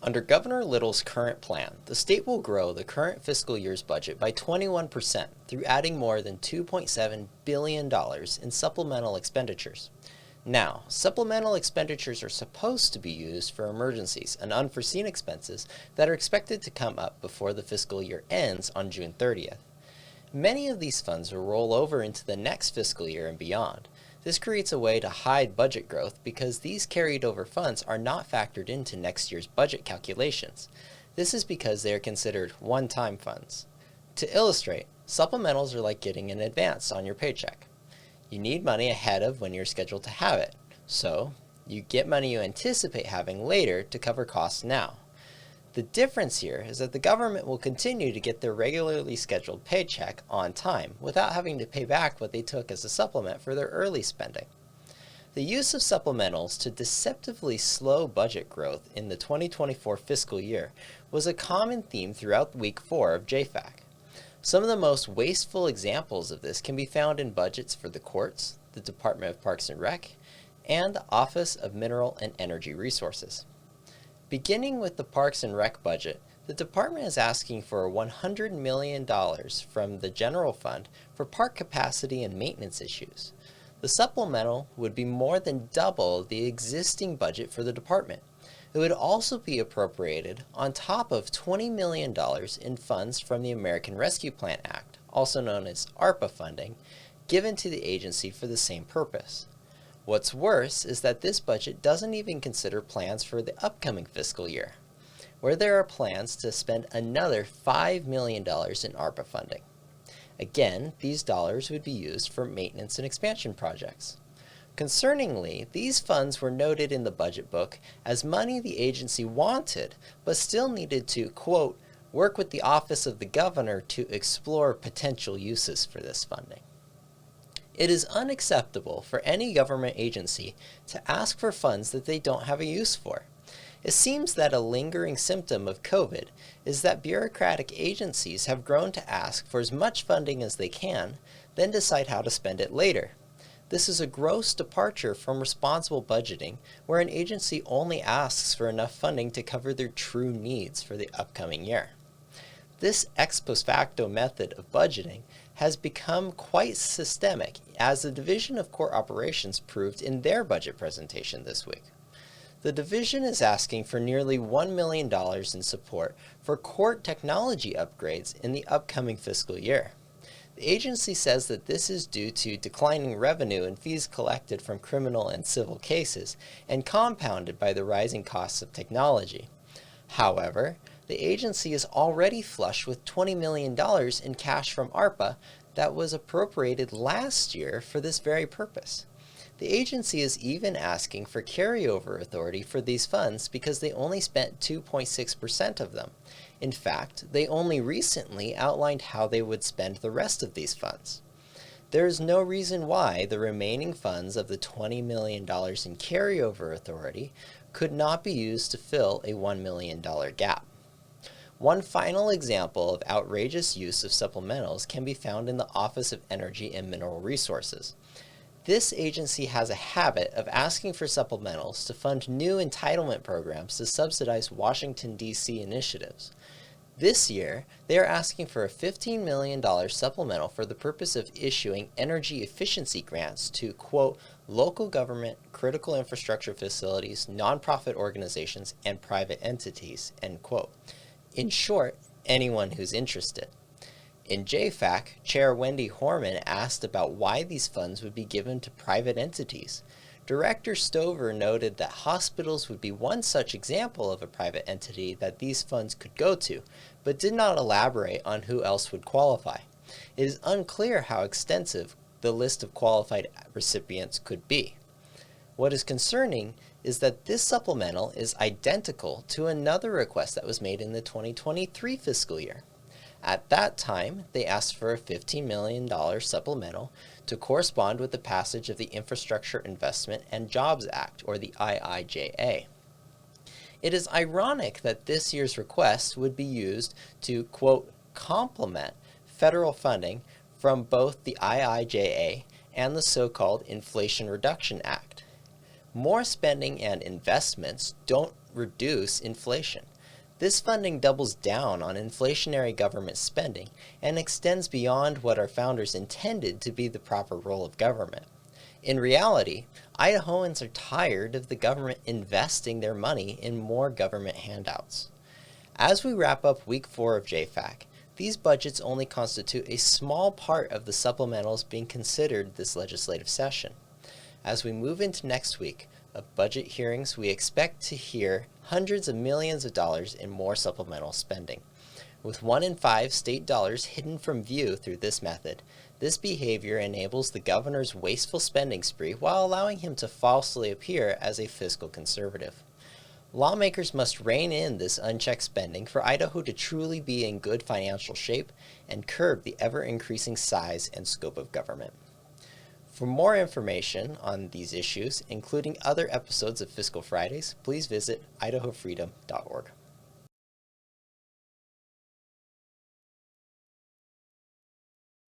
Under Governor Little's current plan, the state will grow the current fiscal year's budget by 21% through adding more than $2.7 billion in supplemental expenditures. Now, supplemental expenditures are supposed to be used for emergencies and unforeseen expenses that are expected to come up before the fiscal year ends on June 30th. Many of these funds will roll over into the next fiscal year and beyond. This creates a way to hide budget growth because these carried over funds are not factored into next year's budget calculations. This is because they are considered one-time funds. To illustrate, supplementals are like getting an advance on your paycheck. You need money ahead of when you're scheduled to have it, so you get money you anticipate having later to cover costs now. The difference here is that the government will continue to get their regularly scheduled paycheck on time without having to pay back what they took as a supplement for their early spending. The use of supplementals to deceptively slow budget growth in the 2024 fiscal year was a common theme throughout week 4 of JFAC. Some of the most wasteful examples of this can be found in budgets for the courts, the Department of Parks and Rec, and the Office of Mineral and Energy Resources. Beginning with the Parks and Rec budget, the department is asking for $100 million from the general fund for park capacity and maintenance issues. The supplemental would be more than double the existing budget for the department. It would also be appropriated on top of $20 million in funds from the American Rescue Plan Act, also known as ARPA funding, given to the agency for the same purpose. What's worse is that this budget doesn't even consider plans for the upcoming fiscal year, where there are plans to spend another $5 million in ARPA funding. Again, these dollars would be used for maintenance and expansion projects. Concerningly, these funds were noted in the budget book as money the agency wanted, but still needed to, quote, work with the Office of the Governor to explore potential uses for this funding. It is unacceptable for any government agency to ask for funds that they don't have a use for. It seems that a lingering symptom of COVID is that bureaucratic agencies have grown to ask for as much funding as they can, then decide how to spend it later. This is a gross departure from responsible budgeting, where an agency only asks for enough funding to cover their true needs for the upcoming year. This ex post facto method of budgeting has become quite systemic, as the Division of Court Operations proved in their budget presentation this week. The division is asking for nearly $1 million in support for court technology upgrades in the upcoming fiscal year. The agency says that this is due to declining revenue and fees collected from criminal and civil cases, and compounded by the rising costs of technology. However, the agency is already flush with $20 million in cash from ARPA that was appropriated last year for this very purpose. The agency is even asking for carryover authority for these funds because they only spent 2.6% of them. In fact, they only recently outlined how they would spend the rest of these funds. There is no reason why the remaining funds of the $20 million in carryover authority could not be used to fill a $1 million gap. One final example of outrageous use of supplementals can be found in the Office of Energy and Mineral Resources. This agency has a habit of asking for supplementals to fund new entitlement programs to subsidize Washington, D.C. initiatives. This year, they are asking for a $15 million supplemental for the purpose of issuing energy efficiency grants to, quote, local government, critical infrastructure facilities, nonprofit organizations, and private entities, end quote. In short, anyone who's interested. In JFAC, Chair Wendy Horman asked about why these funds would be given to private entities. Director Stover noted that hospitals would be one such example of a private entity that these funds could go to, but did not elaborate on who else would qualify. It is unclear how extensive the list of qualified recipients could be. What is concerning is that this supplemental is identical to another request that was made in the 2023 fiscal year. At that time, they asked for a $15 million supplemental to correspond with the passage of the Infrastructure Investment and Jobs Act, or the IIJA. It is ironic that this year's request would be used to, quote, complement federal funding from both the IIJA and the so-called Inflation Reduction Act. More spending and investments don't reduce inflation. This funding doubles down on inflationary government spending and extends beyond what our founders intended to be the proper role of government. In reality, Idahoans are tired of the government investing their money in more government handouts. As we wrap up week 4 of JFAC, these budgets only constitute a small part of the supplementals being considered this legislative session. As we move into next week of budget hearings, we expect to hear hundreds of millions of dollars in more supplemental spending. With 1 in 5 state dollars hidden from view through this method, this behavior enables the governor's wasteful spending spree while allowing him to falsely appear as a fiscal conservative. Lawmakers must rein in this unchecked spending for Idaho to truly be in good financial shape and curb the ever-increasing size and scope of government. For more information on these issues, including other episodes of Fiscal Fridays, please visit idahofreedom.org.